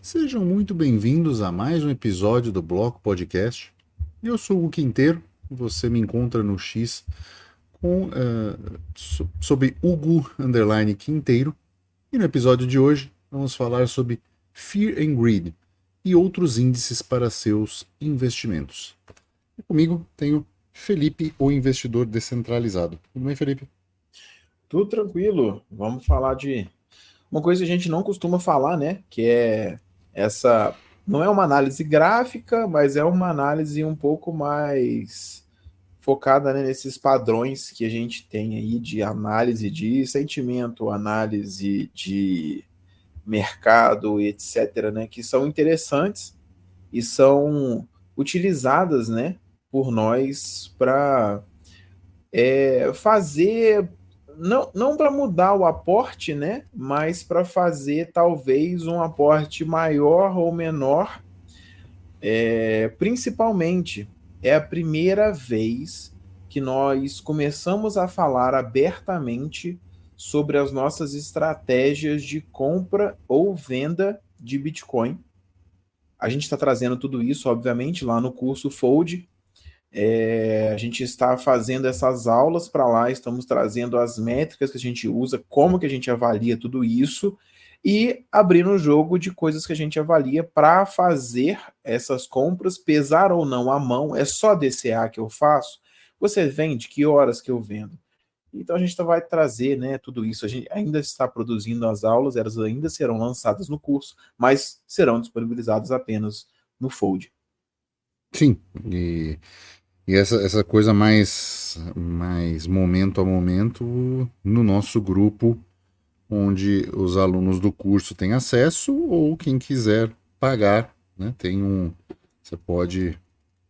Sejam muito bem-vindos a mais um episódio do Bloco Podcast. Eu sou o Quinteiro, você me encontra no X sobre Hugo Underline Quinteiro. E no episódio de hoje vamos falar sobre Fear and Greed e outros índices para seus investimentos. E comigo tenho Felipe, o investidor descentralizado. Tudo bem, Felipe? Tudo tranquilo. Vamos falar de uma coisa que a gente não costuma falar, né? Que é essa. Não é uma análise gráfica, mas é uma análise um pouco mais focada, né, nesses padrões que a gente tem aí de análise de sentimento, análise de mercado, e etc., né? Que são interessantes e são utilizadas, né, por nós para fazer, não para mudar o aporte, né? Mas para fazer talvez um aporte maior ou menor. Principalmente, é a primeira vez que nós começamos a falar abertamente sobre as nossas estratégias de compra ou venda de Bitcoin. A gente está trazendo tudo isso, obviamente, lá no curso Fold. A gente está fazendo essas aulas para lá, estamos trazendo as métricas que a gente usa, como que a gente avalia tudo isso e abrindo o jogo de coisas que a gente avalia para fazer essas compras, pesar ou não a mão, é só DCA que eu faço? Você vende? Que horas que eu vendo? Então a gente vai trazer, né, tudo isso. A gente ainda está produzindo as aulas, elas ainda serão lançadas no curso, mas serão disponibilizadas apenas no Fold. Sim, e essa coisa mais momento a momento no nosso grupo, onde os alunos do curso têm acesso ou quem quiser pagar, né? Você pode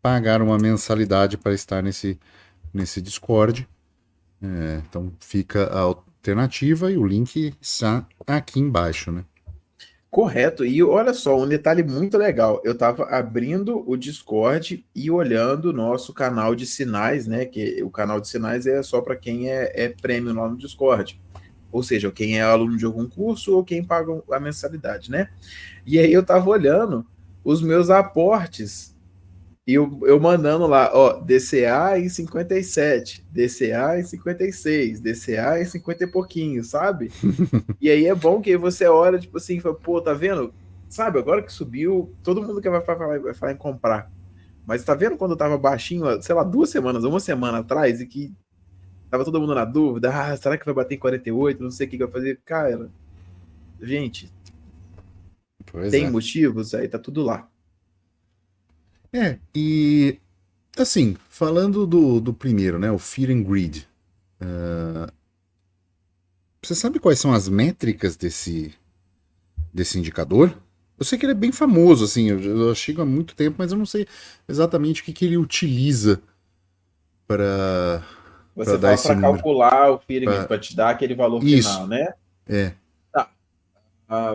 pagar uma mensalidade para estar nesse Discord. Então fica a alternativa e o link está aqui embaixo, né? Correto. E olha só, um detalhe muito legal. Eu estava abrindo o Discord e olhando o nosso canal de sinais, né? Que o canal de sinais é só para quem é prêmio lá no Discord. Ou seja, quem é aluno de algum curso ou quem paga a mensalidade, né? E aí eu estava olhando os meus aportes e eu mandando lá, ó, DCA em 57, DCA em 56, DCA em 50 e pouquinho, sabe? E aí é bom que você olha, tipo assim, fala, pô, tá vendo? Sabe, agora que subiu, todo mundo que vai falar em comprar. Mas tá vendo quando tava baixinho, sei lá, 2 semanas, uma semana atrás, e que tava todo mundo na dúvida, será que vai bater em 48? Não sei o que vai fazer. Cara, gente, Pois tem é. motivos, aí tá tudo lá. E assim, falando do primeiro, né? O Fear and Greed. Você sabe quais são as métricas desse indicador? Eu sei que ele é bem famoso, assim, eu chego há muito tempo, mas eu não sei exatamente o que ele utiliza para Você dar fala esse para número. calcular o feeling, Pra... para te dar aquele valor final, Isso, né? é. Tá.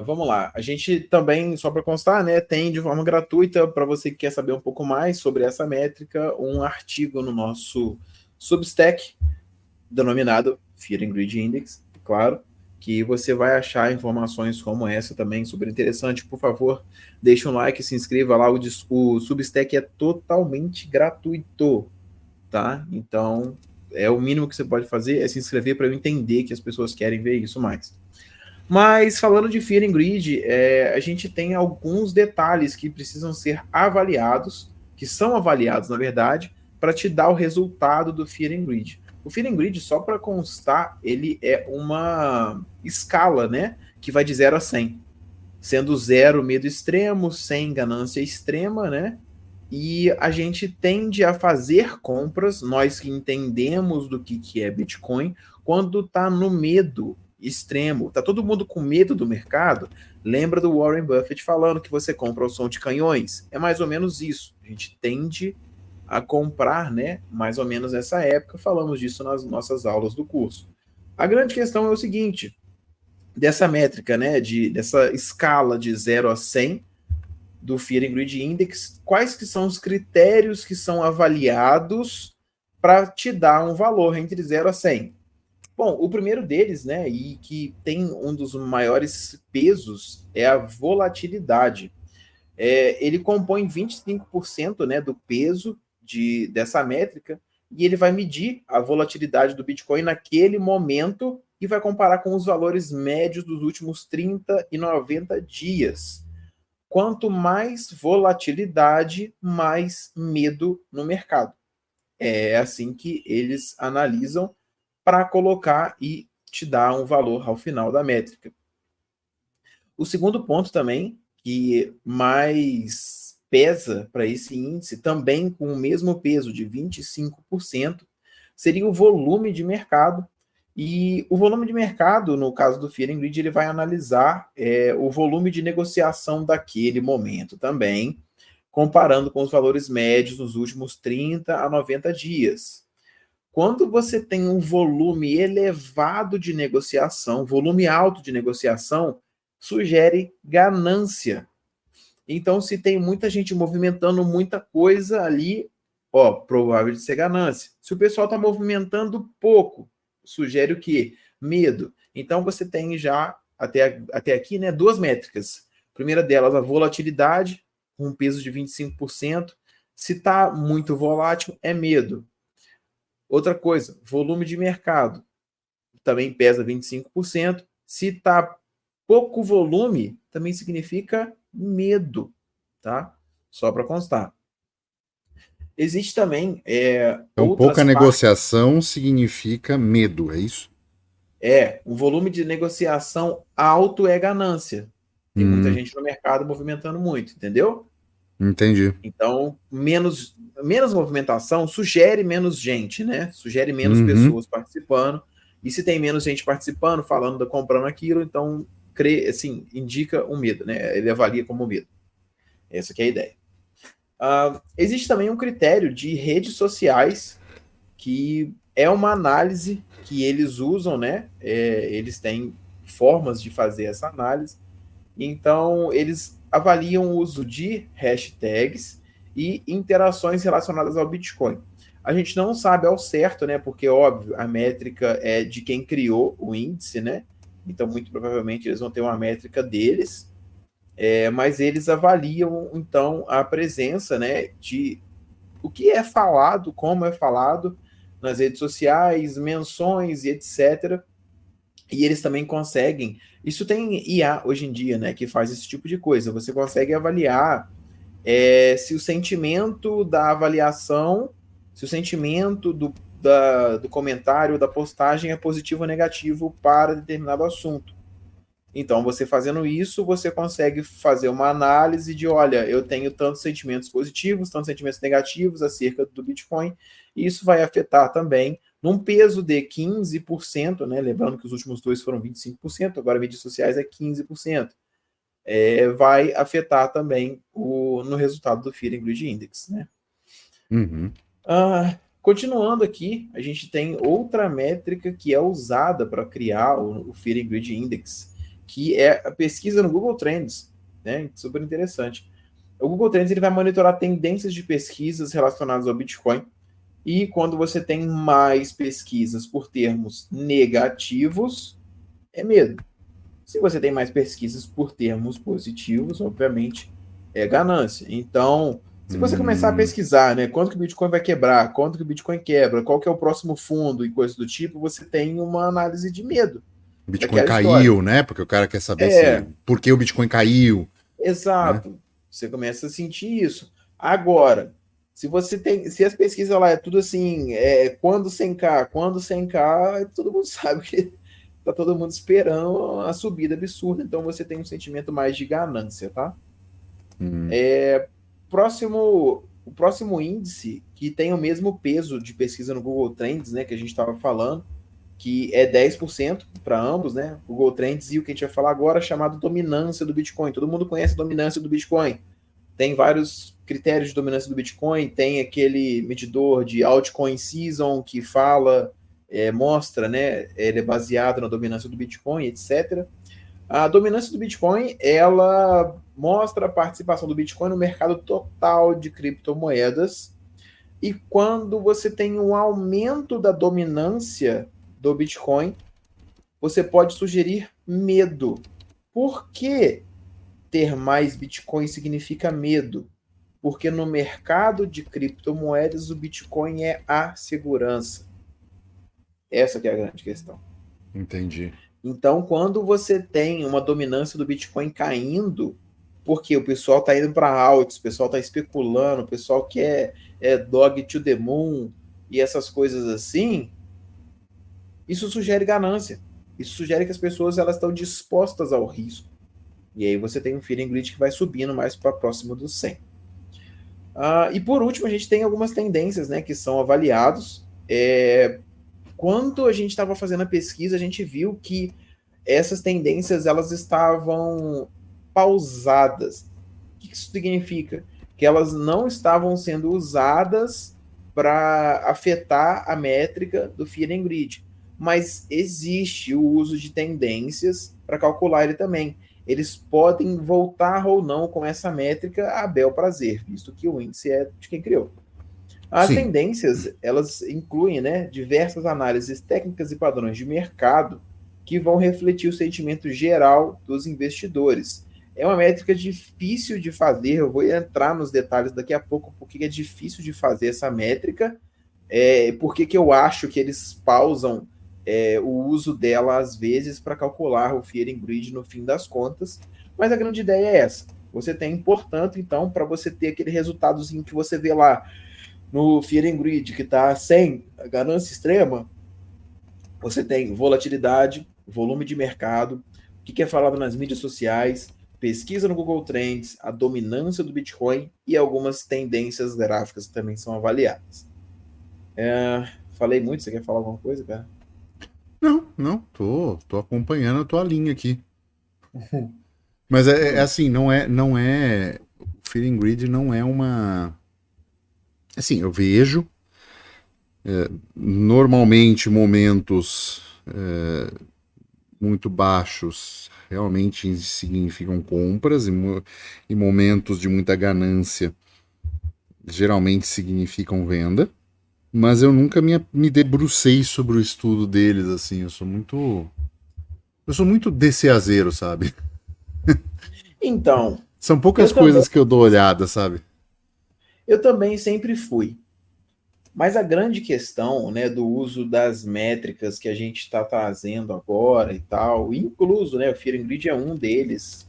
Vamos lá. A gente também, só para constar, né, tem de forma gratuita, para você que quer saber um pouco mais sobre essa métrica, um artigo no nosso Substack, denominado Fear and Greed Index, claro, que você vai achar informações como essa também, super interessante. Por favor, deixe um like, se inscreva lá. O Substack é totalmente gratuito, tá? Então, é o mínimo que você pode fazer, é se inscrever para eu entender que as pessoas querem ver isso mais. Mas falando de Fear and Greed, a gente tem alguns detalhes que precisam ser avaliados, que são avaliados, na verdade, para te dar o resultado do Fear and Greed. O Fear and Greed, só para constar, ele é uma escala, né? Que vai de 0 a 100. Sendo 0 medo extremo, 100 ganância extrema, né? E a gente tende a fazer compras, nós que entendemos do que é Bitcoin, quando está no medo extremo. Tá todo mundo com medo do mercado? Lembra do Warren Buffett falando que você compra ao som de canhões? É mais ou menos isso. A gente tende a comprar, né? Mais ou menos nessa época. Falamos disso nas nossas aulas do curso. A grande questão é o seguinte: dessa métrica, né? Dessa escala de 0 a 100 do Fear and Greed Index, quais que são os critérios que são avaliados para te dar um valor entre 0 a 100? Bom, o primeiro deles, né, e que tem um dos maiores pesos, é a volatilidade. Ele compõe 25%, né, do peso dessa métrica, e ele vai medir a volatilidade do Bitcoin naquele momento e vai comparar com os valores médios dos últimos 30 e 90 dias. Quanto mais volatilidade, mais medo no mercado. É assim que eles analisam para colocar e te dar um valor ao final da métrica. O segundo ponto também, que mais pesa para esse índice, também com o mesmo peso de 25%, seria o volume de mercado. E o volume de mercado, no caso do Fear and Greed, ele vai analisar o volume de negociação daquele momento também, comparando com os valores médios nos últimos 30 a 90 dias. Quando você tem um volume elevado de negociação, volume alto de negociação, sugere ganância. Então, se tem muita gente movimentando muita coisa ali, provável de ser ganância. Se o pessoal está movimentando pouco, sugere o quê? Medo. Então, você tem já, até aqui, né, duas métricas. A primeira delas, a volatilidade, com um peso de 25%. Se está muito volátil, é medo. Outra coisa, volume de mercado, também pesa 25%. Se está pouco volume, também significa medo, tá? Só para constar. Existe também Então, outras pouca partes. negociação significa medo, é isso? O volume de negociação alto é ganância. Tem muita gente no mercado movimentando muito, entendeu? Entendi. Então, menos movimentação sugere menos gente, né? Sugere menos pessoas participando. E se tem menos gente participando, falando, comprando aquilo, então assim, indica um medo, né? Ele avalia como medo. Essa que é a ideia. Existe também um critério de redes sociais, que é uma análise que eles usam, né? Eles têm formas de fazer essa análise. Então, eles avaliam o uso de hashtags e interações relacionadas ao Bitcoin. A gente não sabe ao certo, né? Porque, óbvio, a métrica é de quem criou o índice, né? Então, muito provavelmente, eles vão ter uma métrica deles. Mas eles avaliam, então, a presença, né, de o que é falado, como é falado nas redes sociais, menções e etc. E eles também conseguem. Isso tem IA hoje em dia, né, que faz esse tipo de coisa. Você consegue avaliar se o sentimento da avaliação, se o sentimento do comentário, da postagem é positivo ou negativo para determinado assunto. Então, você fazendo isso, você consegue fazer uma análise de, olha, eu tenho tantos sentimentos positivos, tantos sentimentos negativos acerca do Bitcoin, e isso vai afetar também num peso de 15%, né? Lembrando que os últimos dois foram 25%, agora mídias sociais é 15%. Vai afetar também no resultado do Fear and Greed Index, né? Continuando aqui, a gente tem outra métrica que é usada para criar o Fear and Greed Index, que é a pesquisa no Google Trends, né? Super interessante. O Google Trends ele vai monitorar tendências de pesquisas relacionadas ao Bitcoin, e quando você tem mais pesquisas por termos negativos, é medo. Se você tem mais pesquisas por termos positivos, obviamente, é ganância. Então, se você começar a pesquisar, né, quanto que o Bitcoin vai quebrar, quanto que o Bitcoin quebra, qual que é o próximo fundo e coisas do tipo, você tem uma análise de medo. O Bitcoin caiu, né? Porque o cara quer saber por que o Bitcoin caiu. Exato. Né? Você começa a sentir isso. Agora, se as pesquisas lá é tudo assim, quando 100k, todo mundo sabe que tá todo mundo esperando a subida absurda, então você tem um sentimento mais de ganância, tá? O próximo índice, que tem o mesmo peso de pesquisa no Google Trends, né, que a gente estava falando, que é 10% para ambos, né? O Google Trends e o que a gente vai falar agora, chamado dominância do Bitcoin. Todo mundo conhece a dominância do Bitcoin. Tem vários critérios de dominância do Bitcoin, tem aquele medidor de altcoin season que fala, mostra, né? Ele é baseado na dominância do Bitcoin, etc. A dominância do Bitcoin, ela mostra a participação do Bitcoin no mercado total de criptomoedas. E quando você tem um aumento da dominância do Bitcoin, você pode sugerir medo. Por que ter mais Bitcoin significa medo? Porque no mercado de criptomoedas o Bitcoin é a segurança. Essa que é a grande questão. Entendi. Então, quando você tem uma dominância do Bitcoin caindo, porque o pessoal está indo para altos, o pessoal está especulando, o pessoal quer dog to the moon e essas coisas assim, isso sugere ganância. Isso sugere que as pessoas elas estão dispostas ao risco. E aí você tem um fear and greed que vai subindo mais para próximo dos 100. E por último, a gente tem algumas tendências, né, que são avaliados. Quando a gente estava fazendo a pesquisa, a gente viu que essas tendências elas estavam pausadas. O que isso significa? Que elas não estavam sendo usadas para afetar a métrica do Fear and Greed. Mas existe o uso de tendências para calcular ele também. Eles podem voltar ou não com essa métrica a bel prazer, visto que o índice é de quem criou. As Sim. tendências, elas incluem, né, diversas análises técnicas e padrões de mercado que vão refletir o sentimento geral dos investidores. É uma métrica difícil de fazer, eu vou entrar nos detalhes daqui a pouco, porque é difícil de fazer essa métrica, porque que eu acho que eles pausam o uso dela às vezes para calcular o Fear and Greed no fim das contas, mas a grande ideia é essa. Você tem, portanto, então, para você ter aquele resultadozinho que você vê lá no Fear and Greed, que está sem ganância extrema, você tem volatilidade, volume de mercado, o que é falado nas mídias sociais, pesquisa no Google Trends, a dominância do Bitcoin e algumas tendências gráficas que também são avaliadas. Falei muito, você quer falar alguma coisa, cara? Não, tô acompanhando a tua linha aqui. Mas é assim, não é. O Fear and Greed não é uma. Assim, eu vejo normalmente momentos muito baixos realmente significam compras e momentos de muita ganância geralmente significam venda. Mas eu nunca me debrucei sobre o estudo deles, assim. Eu sou muito DCAzeiro, sabe? Então, São poucas coisas que eu dou olhada, sabe? Eu também sempre fui. Mas a grande questão, né, do uso das métricas que a gente está trazendo agora e tal, incluso, né, o Fear and Greed é um deles.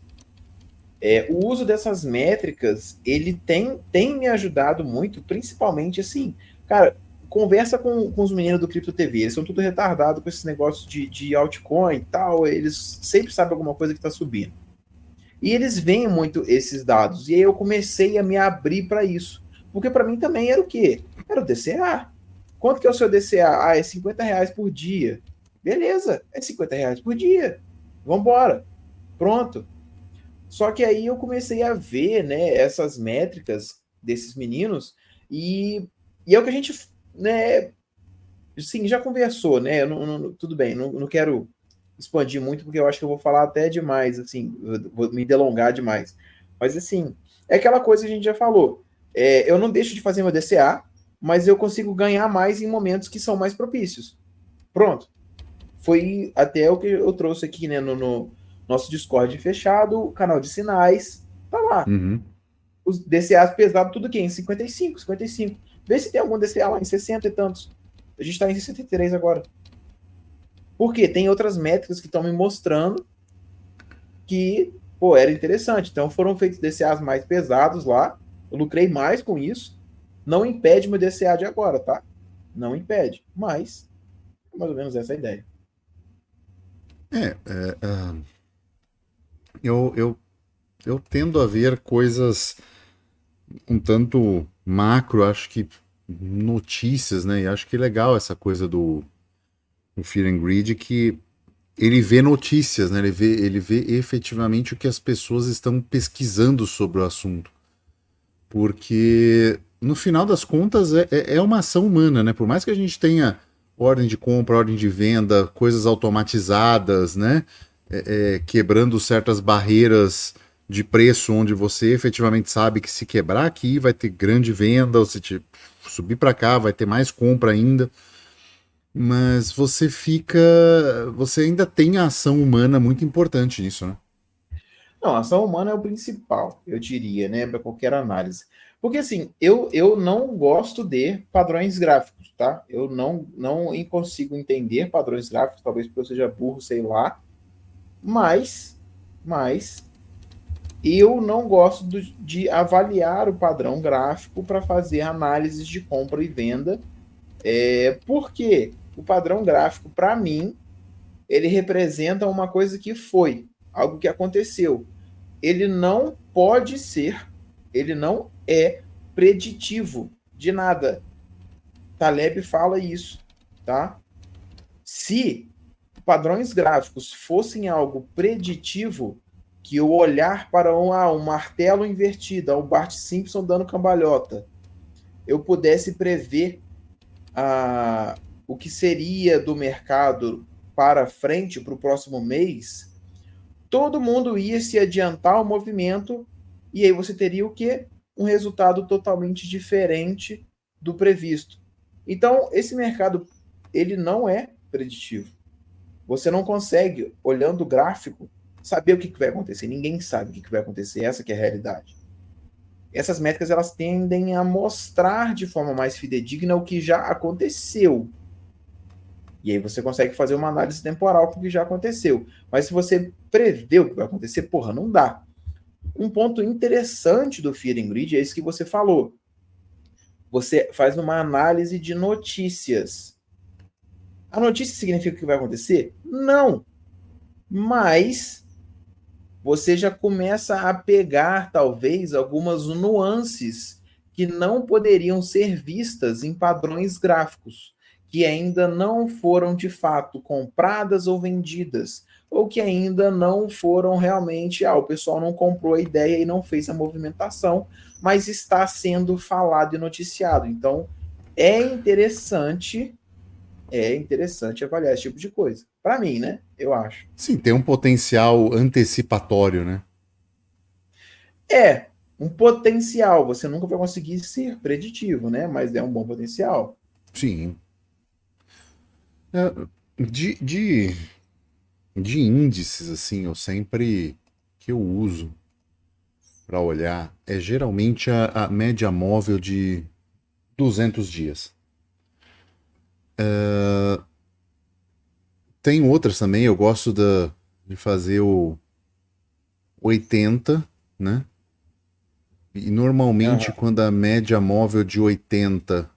O uso dessas métricas, ele tem me ajudado muito, principalmente assim, cara, conversa com os meninos do Cripto TV, eles são tudo retardados com esse negócio de altcoin e tal, eles sempre sabem alguma coisa que está subindo. E eles veem muito esses dados, e aí eu comecei a me abrir para isso. Porque para mim também era o quê? Era o DCA. Quanto que é o seu DCA? É R$50 por dia. Beleza, é R$50 por dia. Vambora. Pronto. Só que aí eu comecei a ver, né, essas métricas desses meninos e é o que a gente, né, sim, já conversou, né? Tudo bem, não quero expandir muito porque eu acho que eu vou falar até demais, assim, vou me delongar demais. Mas assim, é aquela coisa que a gente já falou. Eu não deixo de fazer meu DCA, mas eu consigo ganhar mais em momentos que são mais propícios. Pronto. Foi até o que eu trouxe aqui, né, no nosso Discord fechado, canal de sinais, tá lá. Uhum. Os DCAs pesados, tudo aqui em 55, 55. Vê se tem algum DCA lá em 60 e tantos. A gente tá em 63 agora. Porque tem outras métricas que estão me mostrando que, pô, era interessante. Então foram feitos DCAs mais pesados lá. Eu lucrei mais com isso. Não impede meu DCA de agora, tá? Não impede. Mas, é mais ou menos essa a ideia. Eu tendo a ver coisas um tanto macro, acho que notícias, né? E acho que é legal essa coisa do Fear and Greed, que ele vê notícias, né? Ele vê efetivamente o que as pessoas estão pesquisando sobre o assunto. Porque, no final das contas, é uma ação humana, né? Por mais que a gente tenha ordem de compra, ordem de venda, coisas automatizadas, né? Quebrando certas barreiras de preço, onde você efetivamente sabe que se quebrar aqui vai ter grande venda, ou se subir para cá vai ter mais compra ainda. Mas você ainda tem a ação humana muito importante nisso, né? Não, a ação humana é o principal, eu diria, né, para qualquer análise. Porque assim, eu não gosto de padrões gráficos, tá? Eu não consigo entender padrões gráficos, talvez porque eu seja burro, sei lá, mas, mas eu não gosto de avaliar o padrão gráfico para fazer análises de compra e venda, porque o padrão gráfico, para mim, ele representa uma coisa que foi, algo que aconteceu. Ele não pode ser, ele não é preditivo de nada. Taleb fala isso, tá? Se padrões gráficos fossem algo preditivo, que eu olhar para um martelo invertido, o Bart Simpson dando cambalhota, eu pudesse prever o que seria do mercado para frente, para o próximo mês, todo mundo ia se adiantar ao movimento e aí você teria o quê? Um resultado totalmente diferente do previsto. Então, esse mercado, ele não é preditivo. Você não consegue, olhando o gráfico, saber o que vai acontecer. Ninguém sabe o que vai acontecer. Essa que é a realidade. Essas métricas, elas tendem a mostrar de forma mais fidedigna o que já aconteceu. E aí você consegue fazer uma análise temporal com o que já aconteceu. Mas se você prevê o que vai acontecer, porra, não dá. Um ponto interessante do Fear and Greed é isso que você falou. Você faz uma análise de notícias. A notícia significa que vai acontecer? Não. Mas você já começa a pegar, talvez, algumas nuances que não poderiam ser vistas em padrões gráficos, que ainda não foram de fato compradas ou vendidas, ou que ainda não foram realmente, o pessoal não comprou a ideia e não fez a movimentação, mas está sendo falado e noticiado. Então, é interessante, é interessante avaliar esse tipo de coisa. Para mim, né? Eu acho. Sim, tem um potencial antecipatório, né? É um potencial. Você nunca vai conseguir ser preditivo, né? Mas é um bom potencial. Sim. É, de, de, de índices, assim, eu sempre que eu uso para olhar é geralmente a média móvel de 200 dias. Tem outras também, eu gosto de fazer o 80, né? E normalmente Aham. quando a média móvel de 80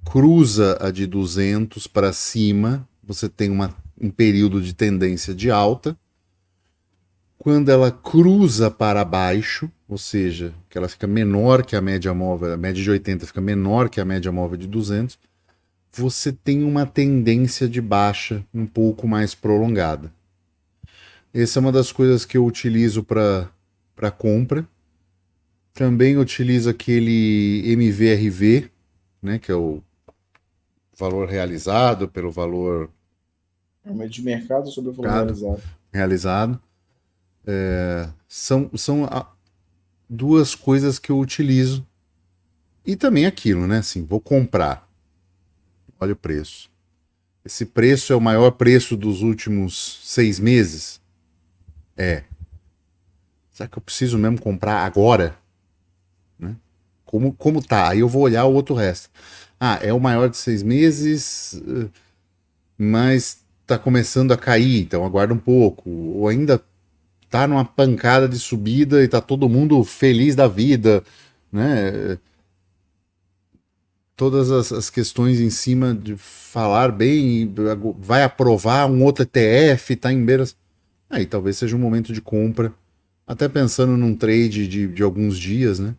cruza a de 200 para cima, você tem um período de tendência de alta. Quando ela cruza para baixo, ou seja, que ela fica menor que a média móvel, a média de 80 fica menor que a média móvel de 200, você tem uma tendência de baixa um pouco mais prolongada. Essa é uma das coisas que eu utilizo para compra. Também utilizo aquele MVRV, né, que é o valor realizado pelo valor É uma de mercado sobre o valor realizado. realizado. São duas coisas que eu utilizo. E também aquilo, né? Assim, vou comprar. Olha o preço. Esse preço é o maior preço dos últimos 6 meses? É. Será que eu preciso mesmo comprar agora? Né? Como tá? Aí eu vou olhar o outro resto. Ah, é o maior de 6 meses, mas tá começando a cair, então aguarda um pouco. Ou ainda tá numa pancada de subida e tá todo mundo feliz da vida, né? Todas as questões em cima de falar bem, vai aprovar um outro ETF, tá em beiras. Aí talvez seja um momento de compra. Até pensando num trade de alguns dias, né?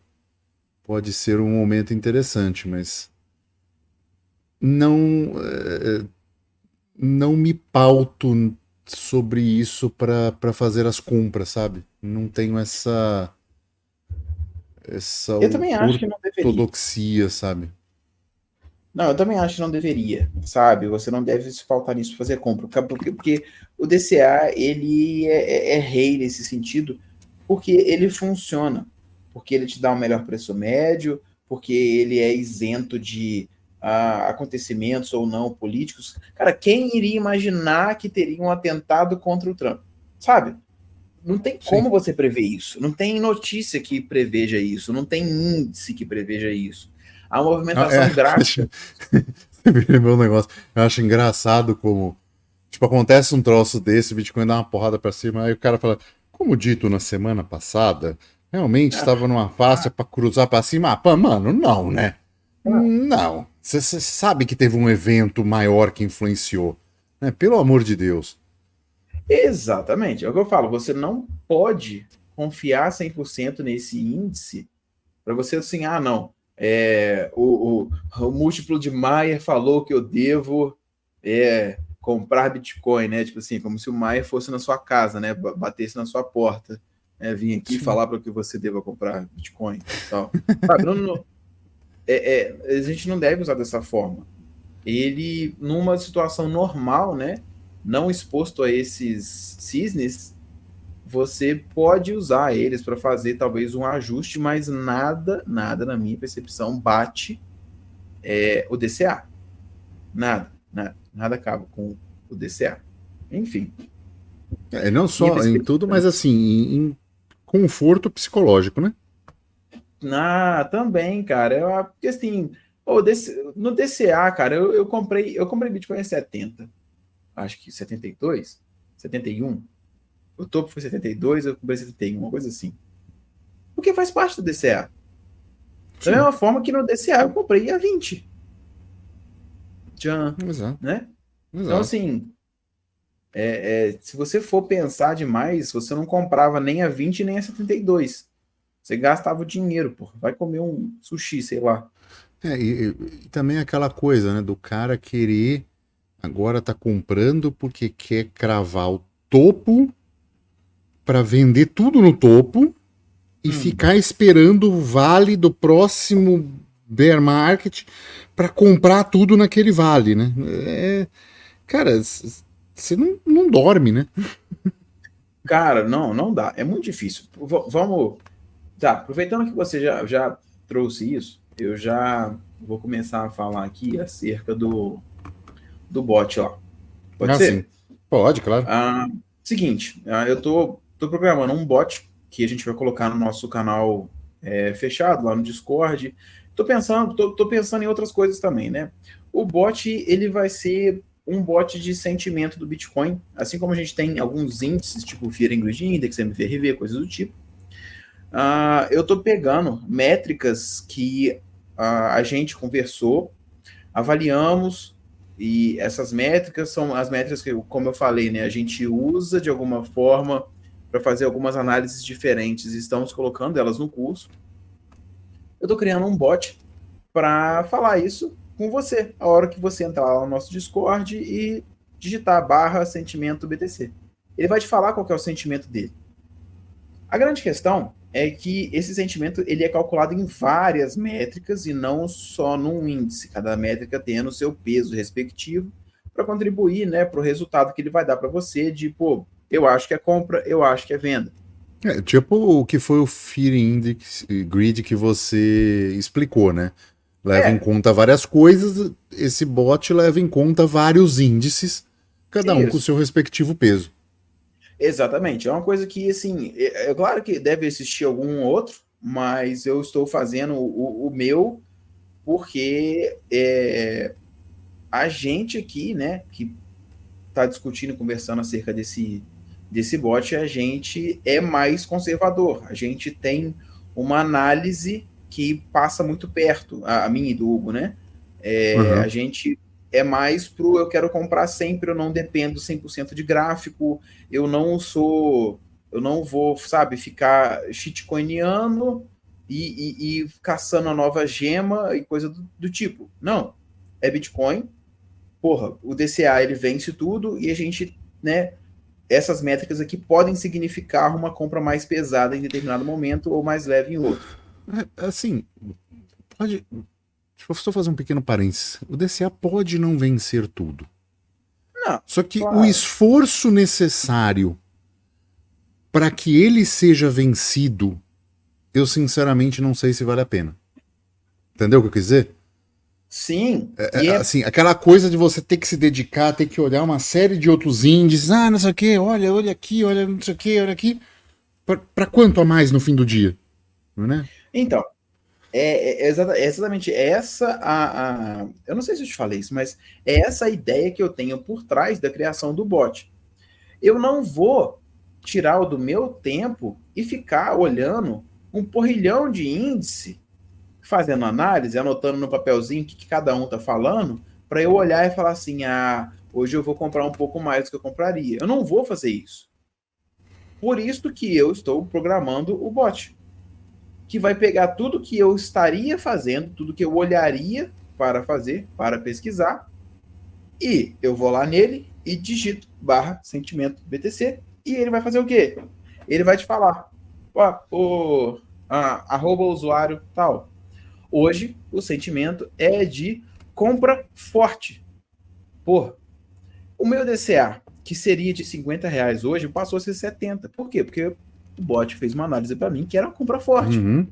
Pode ser um momento interessante, mas não, não me pauto sobre isso para fazer as compras, sabe? Não tenho essa Eu também acho que não deveria. ortodoxia, sabe? Não, eu também acho que não deveria, sabe? Você não deve se pautar nisso, fazer compra. Porque o DCA, ele é rei nesse sentido, porque ele funciona. Porque ele te dá um melhor preço médio, porque ele é isento de acontecimentos ou não políticos. Cara, quem iria imaginar que teria um atentado contra o Trump? Sabe? Não tem Sim. como você prever isso. Não tem notícia que preveja isso. Não tem índice que preveja isso. A movimentação gráfica. Você me lembrou um negócio. Eu acho engraçado como. Tipo, acontece um troço desse, o Bitcoin dá uma porrada pra cima, aí o cara fala, como dito na semana passada, realmente estava numa faixa pra cruzar pra cima. Ah, pá, mano, não, né? Não. Você sabe que teve um evento maior que influenciou, né? Pelo amor de Deus. Exatamente. É o que eu falo. Você não pode confiar 100% nesse índice para você assim, não. O múltiplo de Maia falou que eu devo comprar Bitcoin, né? Tipo assim, como se o Maia fosse na sua casa, né? Batesse na sua porta, né? Vim aqui Sim. falar para que você deva comprar Bitcoin, tal. Sabe? A gente não deve usar dessa forma. Ele, numa situação normal, né? Não exposto a esses cisnes, você pode usar eles para fazer talvez um ajuste, mas nada, na minha percepção, bate o DCA. Nada acaba com o DCA. Enfim, Não minha só em tudo, perspectiva, mas né? assim, em conforto psicológico, né? Também, cara. Porque assim, no DCA, cara, eu comprei Bitcoin em 70. Acho que 72, 71. O topo foi 72, eu comprei 71, uma coisa assim. Porque faz parte do DCA. Da Sim, mesma forma que no DCA eu comprei a 20. Tchan, exato, né? Então, exato. assim, se você for pensar demais, você não comprava nem a 20 nem a 72. Você gastava o dinheiro, pô. Vai comer um sushi, sei lá. E também aquela coisa, né, do cara querer agora tá comprando porque quer cravar o topo para vender tudo no topo e Hum. ficar esperando o vale do próximo bear market para comprar tudo naquele vale, né? Cara, você não dorme, né? Cara, não dá. É muito difícil. Vamos. Tá, aproveitando que você já trouxe isso, eu já vou começar a falar aqui acerca do bot, ó. Pode Assim, ser? pode, claro. Ah, seguinte, eu tô programando um bot que a gente vai colocar no nosso canal fechado, lá no Discord. Tô pensando em outras coisas também, né? O bot, ele vai ser um bot de sentimento do Bitcoin, assim como a gente tem alguns índices, tipo Fear and Greed Index, MVRV, coisas do tipo. Eu tô pegando métricas que a gente conversou, avaliamos, e essas métricas são as métricas que, como eu falei, né, a gente usa de alguma forma para fazer algumas análises diferentes e estamos colocando elas no curso. Eu estou criando um bot para falar isso com você, a hora que você entrar lá no nosso Discord e digitar /sentimento BTC. Ele vai te falar qual que é o sentimento dele. A grande questão é que esse sentimento ele é calculado em várias métricas e não só num índice, cada métrica tendo o seu peso respectivo para contribuir, né, para o resultado que ele vai dar para você de, pô, eu acho que é compra, eu acho que é venda. Tipo o que foi o Fear Index Grid que você explicou, né? Leva em É, conta várias coisas, esse bot leva em conta vários índices, cada um com o isso. seu respectivo peso. Exatamente. É uma coisa que, assim, claro que deve existir algum outro, mas eu estou fazendo o meu porque a gente aqui, né, que está discutindo, conversando acerca desse bot, a gente é mais conservador. A gente tem uma análise que passa muito perto, a minha e do Hugo, né? A Uhum. gente é mais pro eu quero comprar sempre, eu não dependo 100% de gráfico, eu não vou, sabe, ficar shitcoineando e caçando a nova gema e coisa do tipo. Não, é Bitcoin, porra, o DCA ele vence tudo e a gente, né, essas métricas aqui podem significar uma compra mais pesada em determinado momento ou mais leve em outro. Assim, pode. Deixa eu só fazer um pequeno parênteses. O DCA pode não vencer tudo. Não, Só que o claro. esforço necessário para que ele seja vencido, eu sinceramente não sei se vale a pena. Entendeu o que eu quis dizer? Sim, e Assim, aquela coisa de você ter que se dedicar, ter que olhar uma série de outros índices, não sei o que, olha aqui, olha não sei o que, olha aqui. Pra quanto a mais no fim do dia? Né? então, é exatamente essa eu não sei se eu te falei isso, mas é essa a ideia que eu tenho por trás da criação do bot. Eu não vou tirar o do meu tempo e ficar olhando um porrilhão de índice, fazendo análise, anotando no papelzinho o que cada um tá falando, para eu olhar e falar assim: ah, hoje eu vou comprar um pouco mais do que eu compraria. Eu não vou fazer isso. Por isso que eu estou programando o bot, que vai pegar tudo que eu estaria fazendo, tudo que eu olharia para fazer, para pesquisar, e eu vou lá nele e digito barra sentimento BTC, e ele vai fazer o quê? Ele vai te falar, arroba usuário tal. Hoje, o sentimento é de compra forte. Porra, o meu DCA, que seria de R$ 50 hoje, passou a ser 70. Por quê? Porque o bot fez uma análise para mim que era uma compra forte. Uhum.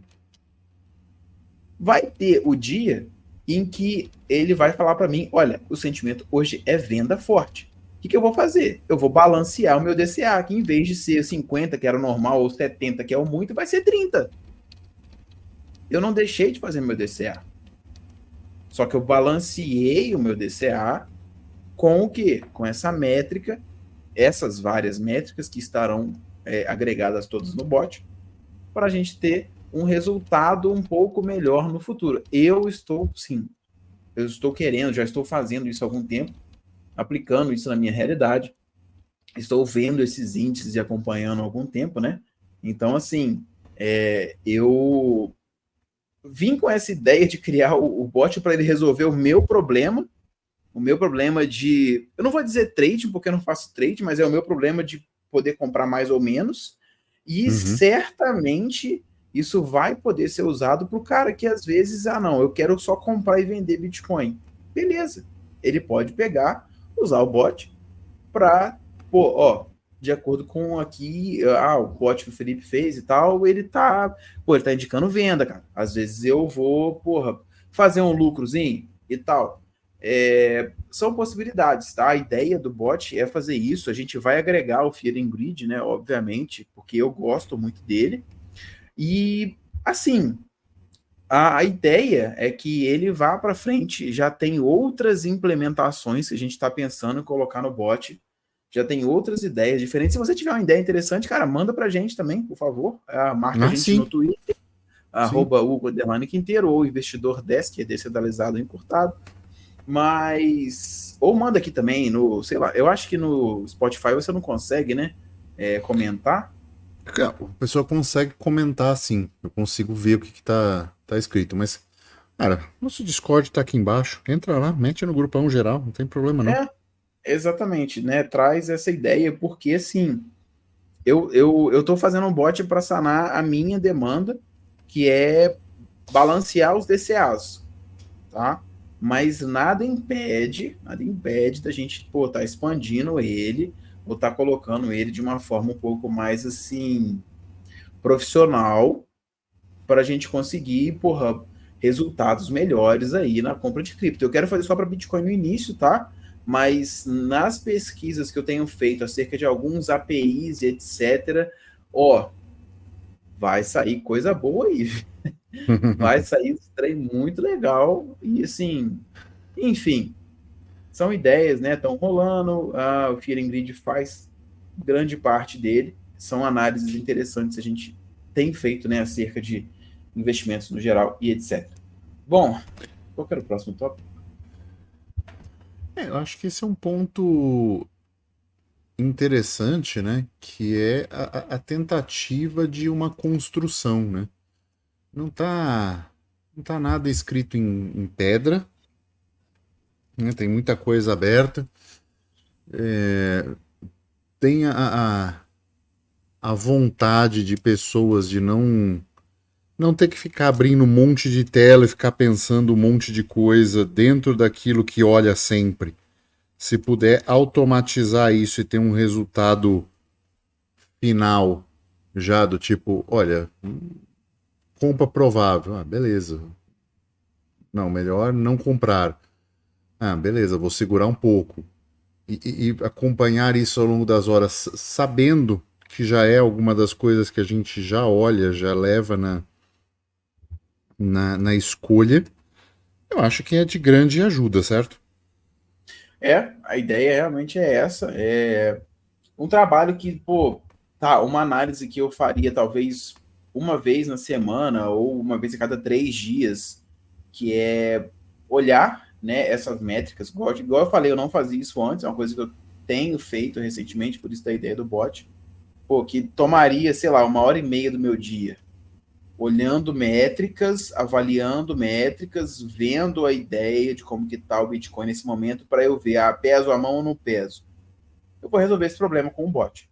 Vai ter o dia em que ele vai falar para mim, olha, o sentimento hoje é venda forte. O que eu vou fazer? Eu vou balancear o meu DCA, que em vez de ser 50, que era o normal, ou 70, que é o muito, vai ser 30. Eu não deixei de fazer meu DCA. Só que eu balanceei o meu DCA com o quê? Com essa métrica, essas várias métricas que estarão agregadas todas no bot, para a gente ter um resultado um pouco melhor no futuro. Eu estou querendo, já estou fazendo isso há algum tempo, aplicando isso na minha realidade, estou vendo esses índices e acompanhando há algum tempo, né? Então, assim, eu vim com essa ideia de criar o bot para ele resolver o meu problema de, eu não vou dizer trade, porque eu não faço trade, mas é o meu problema de poder comprar mais ou menos, e certamente isso vai poder ser usado para o cara que às vezes, não, eu quero só comprar e vender Bitcoin. Beleza, ele pode pegar, usar o bot para, de acordo com aqui, o bot que o Felipe fez e tal, ele tá indicando venda, cara. Às vezes eu vou, fazer um lucrozinho e tal. São possibilidades, tá? A ideia do bot é fazer isso. A gente vai agregar o Fear and Greed, né? Obviamente, porque eu gosto muito dele. E, assim, a ideia é que ele vá para frente. Já tem outras implementações que a gente está pensando em colocar no bot. Já tem outras ideias diferentes. Se você tiver uma ideia interessante, cara, manda pra gente também, por favor. Marca a gente no Sim. Twitter, Sim. @Hugo_Quinteiro, ou investidor 10, que é descentralizado encurtado. Mas. Ou manda aqui também no. Sei lá, eu acho que no Spotify você não consegue, né? Comentar. A pessoa consegue comentar assim. Eu consigo ver o que tá escrito. Mas, cara, nosso Discord tá aqui embaixo. Entra lá, mete no grupão geral, não tem problema não. Exatamente, né? Traz essa ideia, porque assim. Eu tô fazendo um bot para sanar a minha demanda, que é balancear os DCAs, tá? Mas nada impede da gente, tá expandindo ele, ou tá colocando ele de uma forma um pouco mais, assim, profissional, para a gente conseguir, resultados melhores aí na compra de cripto. Eu quero fazer só para Bitcoin no início, tá? Mas nas pesquisas que eu tenho feito acerca de alguns APIs e etc., vai sair coisa boa aí. Vai sair um trem muito legal e, assim, enfim, são ideias, né? Estão rolando. O Fear and Greed faz grande parte dele. São análises interessantes que a gente tem feito, né, acerca de investimentos no geral e etc. Bom, qual que era o próximo tópico? Eu acho que esse é um ponto interessante, né? Que é a tentativa de uma construção, né? Não tá, não tá nada escrito em pedra, né? Tem muita coisa aberta. Tem a vontade de pessoas de não ter que ficar abrindo um monte de tela e ficar pensando um monte de coisa dentro daquilo que olha sempre. Se puder automatizar isso e ter um resultado final já do tipo, olha, compra provável, beleza. Não, melhor não comprar. Ah, beleza, vou segurar um pouco. E acompanhar isso ao longo das horas, sabendo que já é alguma das coisas que a gente já olha, já leva na escolha, eu acho que é de grande ajuda, certo? A ideia realmente é essa. É um trabalho que, pô, tá, uma análise que eu faria talvez uma vez na semana ou uma vez a cada 3 dias, que é olhar, né, essas métricas. Igual eu falei, eu não fazia isso antes, é uma coisa que eu tenho feito recentemente, por isso da ideia do bot. Pô, que tomaria, sei lá, 1 hora e meia do meu dia, olhando métricas, avaliando métricas, vendo a ideia de como que tá o Bitcoin nesse momento para eu ver, peso a mão ou não peso. Eu vou resolver esse problema com o bot,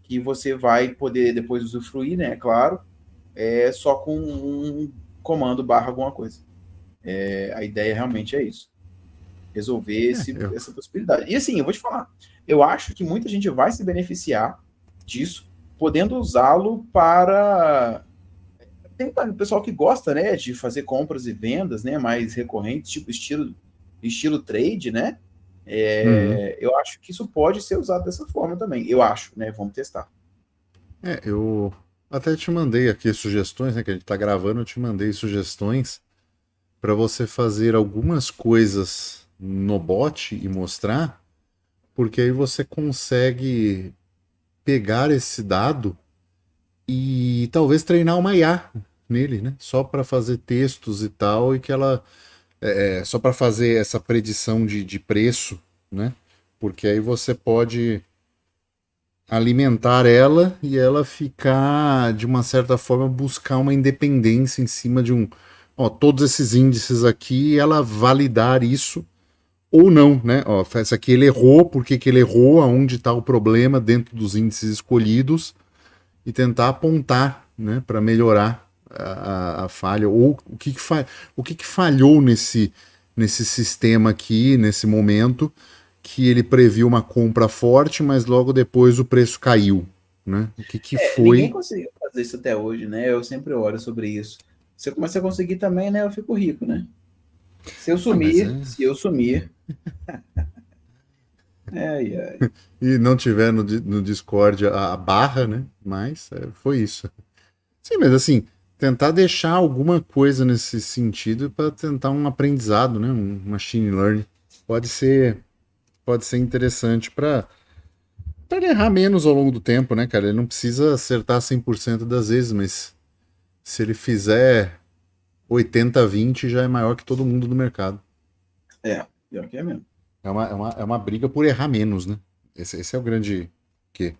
que você vai poder depois usufruir, né, claro, só com um comando barra alguma coisa. A ideia realmente é isso, resolver É, eu, essa possibilidade. E assim, eu vou te falar, eu acho que muita gente vai se beneficiar disso, podendo usá-lo para tem o pessoal que gosta, né, de fazer compras e vendas, né, mais recorrentes, tipo estilo trade, né? Uhum. Eu acho que isso pode ser usado dessa forma também. Eu acho, né? Vamos testar. Eu até te mandei aqui sugestões, né, que a gente tá gravando, eu te mandei sugestões para você fazer algumas coisas no bot e mostrar, porque aí você consegue pegar esse dado e talvez treinar uma IA nele, né? Só para fazer textos e tal, e que ela só para fazer essa predição de preço, né? Porque aí você pode alimentar ela e ela ficar, de uma certa forma, buscar uma independência em cima de ó, todos esses índices aqui, e ela validar isso ou não, né? Ó, esse aqui ele errou, por que que ele errou, aonde está o problema dentro dos índices escolhidos e tentar apontar, né, para melhorar a falha ou o que falhou nesse sistema aqui, nesse momento, que ele previu uma compra forte, mas logo depois o preço caiu, né? O que Ninguém foi? conseguiu fazer isso até hoje, né? Eu sempre oro sobre isso. Se eu começar a conseguir também, né? Eu fico rico, né? Se eu Ah, mas sumir, é. se eu sumir, ai, ai. E não tiver no Discord a barra, né? Mas foi isso. Sim, mas assim, tentar deixar alguma coisa nesse sentido para tentar um aprendizado, né? Um machine learning. Pode ser, pode ser interessante para ele errar menos ao longo do tempo, né, cara? Ele não precisa acertar 100% das vezes, mas se ele fizer 80-20 já é maior que todo mundo do mercado. Pior que é mesmo. É uma briga por errar menos, né? Esse é o grande quê?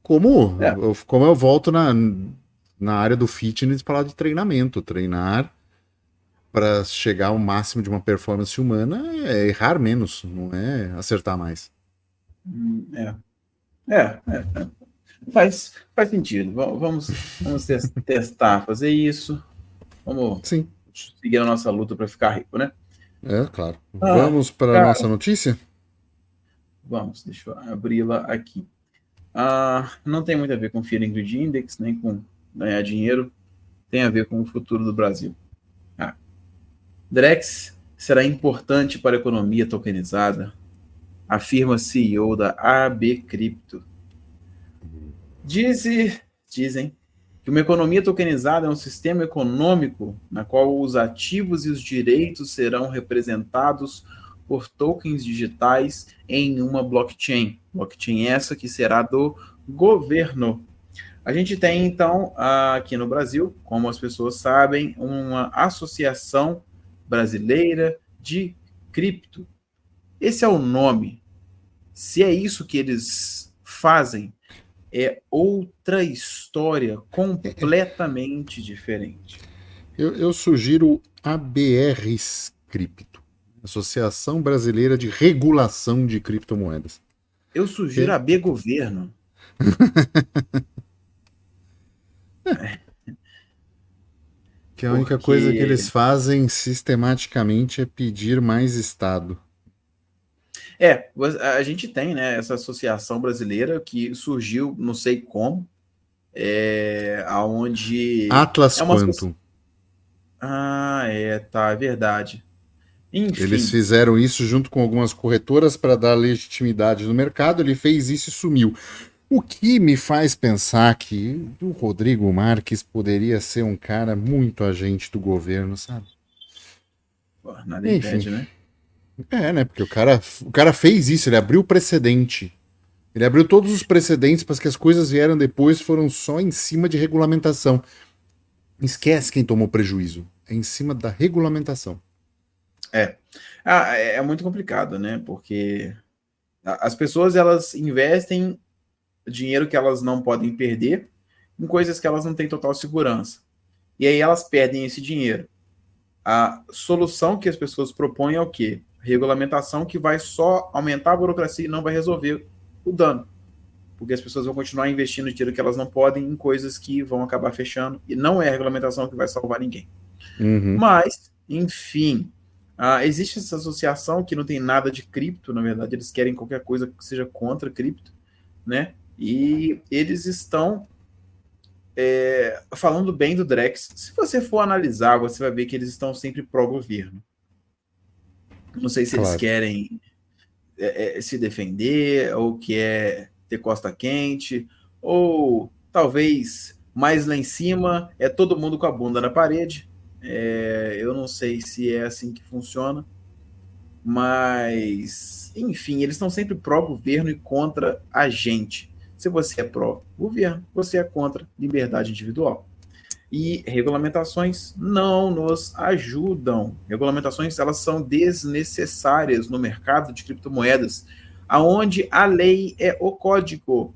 Como É, como eu volto na área do fitness para falar de treinamento. Treinar para chegar ao máximo de uma performance humana é errar menos, não é acertar mais. é, é. Faz sentido. Vamos testar, fazer isso. Vamos Sim, seguir a nossa luta para ficar rico, né? é claro. Ah, Vamos para a nossa cara, notícia? vamos, deixa eu abri-la aqui. Não tem muito a ver com Fear and Greed Index, nem com ganhar dinheiro, tem a ver com o futuro do Brasil. Ah, Drex será importante para a economia tokenizada, afirma CEO da AB Cripto. Dizem que uma economia tokenizada é um sistema econômico na qual os ativos e os direitos serão representados por tokens digitais em uma blockchain. Blockchain essa que será do governo. A gente tem, então, aqui no Brasil, como as pessoas sabem, uma associação brasileira de cripto. Esse é o nome. Se é isso que eles fazem, é outra história completamente diferente. Eu sugiro a BR Cripto, Associação Brasileira de Regulação de Criptomoedas. Eu sugiro Que, a B Governo. que a única coisa que Porque eles fazem sistematicamente é pedir mais Estado. a gente tem, né, essa associação brasileira que surgiu, não sei como, aonde Atlas é uma Quantum. Tá, é verdade. Eles Enfim, fizeram isso junto com algumas corretoras para dar legitimidade no mercado. Ele fez isso e sumiu. O que me faz pensar que o Rodrigo Marques poderia ser um cara muito agente do governo, sabe? pô, nada Enfim, impede, né? né? Porque o cara fez isso, ele abriu o precedente. Ele abriu todos os precedentes para que as coisas vieram depois foram só em cima de regulamentação. Esquece quem tomou prejuízo. É em cima da regulamentação. É. É muito complicado, né? Porque as pessoas elas investem dinheiro que elas não podem perder em coisas que elas não têm total segurança. E aí elas perdem esse dinheiro. A solução que as pessoas propõem é o quê? Regulamentação que vai só aumentar a burocracia e não vai resolver o dano. Porque as pessoas vão continuar investindo dinheiro que elas não podem em coisas que vão acabar fechando. E não é a regulamentação que vai salvar ninguém. Uhum. Mas, enfim, existe essa associação que não tem nada de cripto, na verdade, eles querem qualquer coisa que seja contra cripto, né? E eles estão falando bem do Drex. Se você for analisar, você vai ver que eles estão sempre pró-governo. Não sei se eles Claro. querem se defender, ou quer ter costa quente, ou talvez mais lá em cima é todo mundo com a bunda na parede. Eu não sei se é assim que funciona, mas enfim, eles estão sempre pró-governo e contra a gente. Se você é pró-governo, você é contra liberdade individual. E regulamentações não nos ajudam. Regulamentações elas são desnecessárias no mercado de criptomoedas, aonde a lei é o código.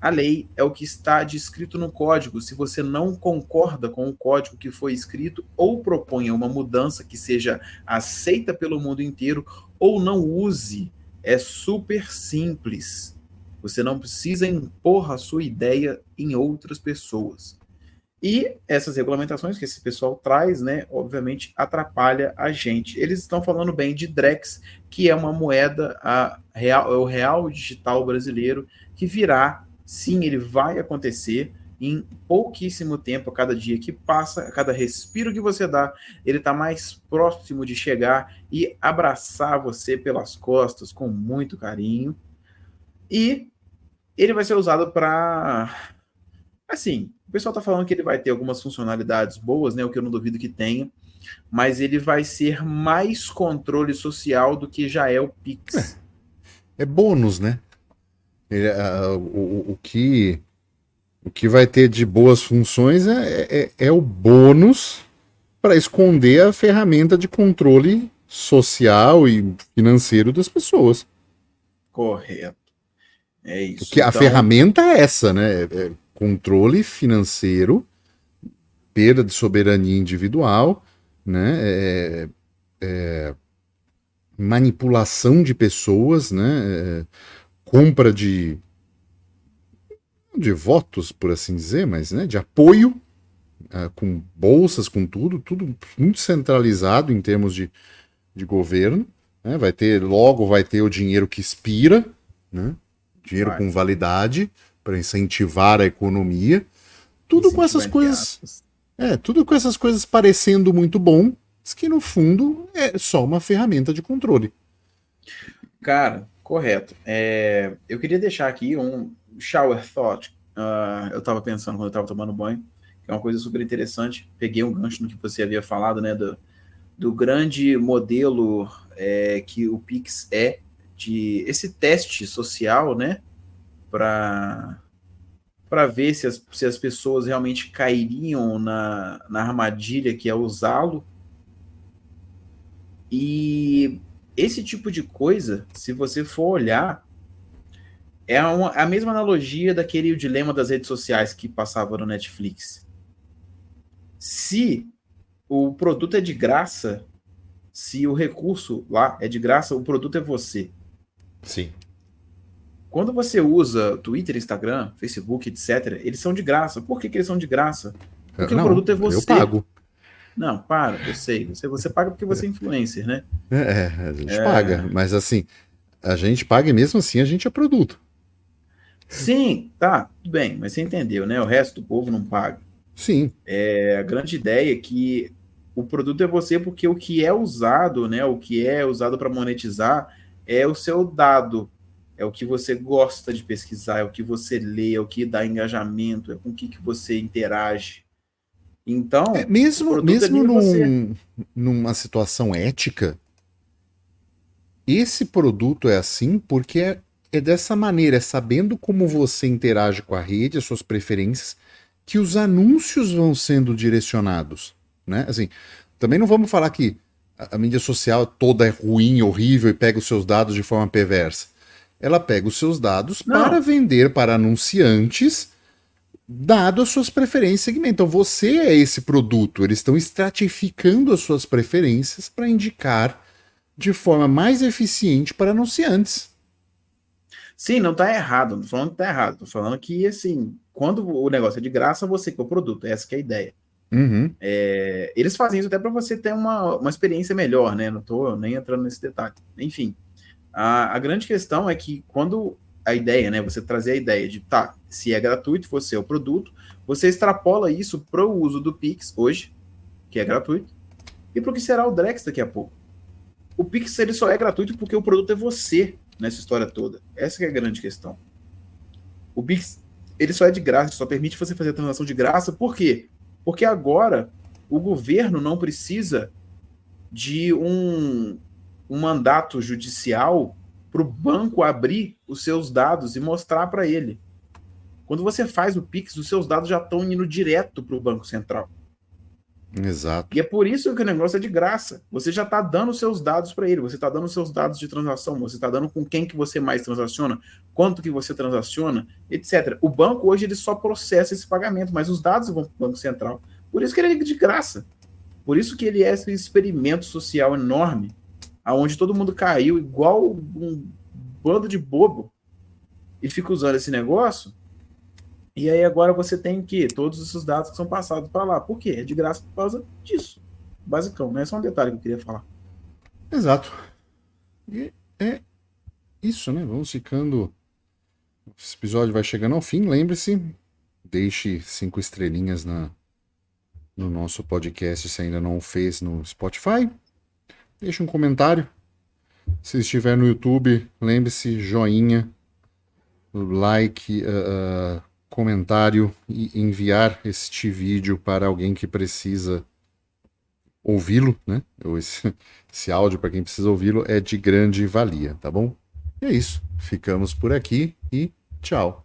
A lei é o que está descrito no código. Se você não concorda com o código que foi escrito ou proponha uma mudança que seja aceita pelo mundo inteiro ou não use, é super simples. Você não precisa impor a sua ideia em outras pessoas. E essas regulamentações que esse pessoal traz, né, obviamente atrapalha a gente. Eles estão falando bem de Drex, que é uma moeda real, é o real digital brasileiro, que virá, sim, ele vai acontecer em pouquíssimo tempo, a cada dia que passa, a cada respiro que você dá, ele está mais próximo de chegar e abraçar você pelas costas com muito carinho. E ele vai ser usado para assim, o pessoal tá falando que ele vai ter algumas funcionalidades boas, né? O que eu não duvido que tenha, mas ele vai ser mais controle social do que já é o Pix. É bônus, né? O que vai ter de boas funções é o bônus para esconder a ferramenta de controle social e financeiro das pessoas. Correto. É isso. Porque a Então, ferramenta é essa, né? É controle financeiro, perda de soberania individual, né? Manipulação de pessoas, né? Compra de votos, por assim dizer, mas né? De apoio, com bolsas, com tudo muito centralizado em termos de governo. Né? Logo vai ter o dinheiro que expira, né? Dinheiro vai. com validade para incentivar a economia. Tudo com essas Incentivar entre coisas. aspas. Tudo com essas coisas parecendo muito bom, mas que no fundo é só uma ferramenta de controle. Cara, correto. Eu queria deixar aqui um shower thought. Eu estava pensando quando eu estava tomando banho, que é uma coisa super interessante. Peguei um gancho no que você havia falado, né? Do grande modelo que o Pix é, de esse teste social, né? Para ver se as pessoas realmente cairiam na armadilha que é usá-lo. E esse tipo de coisa, se você for olhar, é a mesma analogia daquele dilema das redes sociais que passava no Netflix. Se o produto é de graça, se o recurso lá é de graça, o produto é você. Sim. Quando você usa Twitter, Instagram, Facebook, etc., eles são de graça. Por que eles são de graça? Porque o Não, produto é eu você. pago. Não, para, eu sei. Você paga porque você é influencer, né? A gente paga, mas assim, a gente paga e mesmo assim a gente é produto. Sim, tá, tudo bem, mas você entendeu, né? O resto do povo não paga. Sim. A grande ideia é que O produto é você porque o que é usado, né? O que é usado para monetizar é o seu dado. É o que você gosta de pesquisar, é o que você lê, é o que dá engajamento, é com o que você interage. Então, o Mesmo, produto ali é você. numa situação ética, esse produto é assim porque é dessa maneira, é sabendo como você interage com a rede, as suas preferências, que os anúncios vão sendo direcionados, né? Assim, também não vamos falar que a mídia social toda é ruim, horrível e pega os seus dados de forma perversa. Ela pega os seus dados para Não, vender para anunciantes, dado as suas preferências e segmento. Então você é esse produto, eles estão estratificando as suas preferências para indicar de forma mais eficiente para anunciantes. sim, não tá errado, não tô falando que tá errado, tô falando que, assim, quando o negócio é de graça, você que é o produto, essa que é a ideia. Uhum. Eles fazem isso até para você ter uma experiência melhor, né? Não tô nem entrando nesse detalhe. Enfim, a grande questão é que quando a ideia, né, você trazer a ideia de, tá, se é gratuito, você é o produto, você extrapola isso para o uso do Pix hoje, que é gratuito, e para o que será o Drex daqui a pouco. O Pix ele só é gratuito porque o produto é você nessa história toda. Essa que é a grande questão. O Pix ele só é de graça, só permite você fazer a transação de graça. Por quê? Porque agora o governo não precisa de um mandato judicial para o banco abrir os seus dados e mostrar para ele. Quando você faz o Pix, os seus dados já estão indo direto para o Banco Central. Exato. E é por isso que o negócio é de graça. Você já está dando os seus dados para ele, você está dando os seus dados de transação, você está dando com quem que você mais transaciona, quanto que você transaciona, etc. O banco hoje ele só processa esse pagamento, mas os dados vão para o Banco Central. Por isso que ele é de graça. Por isso que ele é esse experimento social enorme, aonde todo mundo caiu igual um bando de bobo e fica usando esse negócio. E aí agora você tem que todos esses dados que são passados para lá. Por quê? É de graça por causa disso. Basicão, né? Só um detalhe que eu queria falar. Exato. E é isso, né? Vamos ficando. Esse episódio vai chegando ao fim. Lembre-se, deixe 5 estrelinhas no nosso podcast se ainda não o fez no Spotify. Deixe um comentário. Se estiver no YouTube, lembre-se, joinha, like, comentário e enviar este vídeo para alguém que precisa ouvi-lo, né? Ou esse áudio para quem precisa ouvi-lo é de grande valia, tá bom? E é isso. Ficamos por aqui e tchau.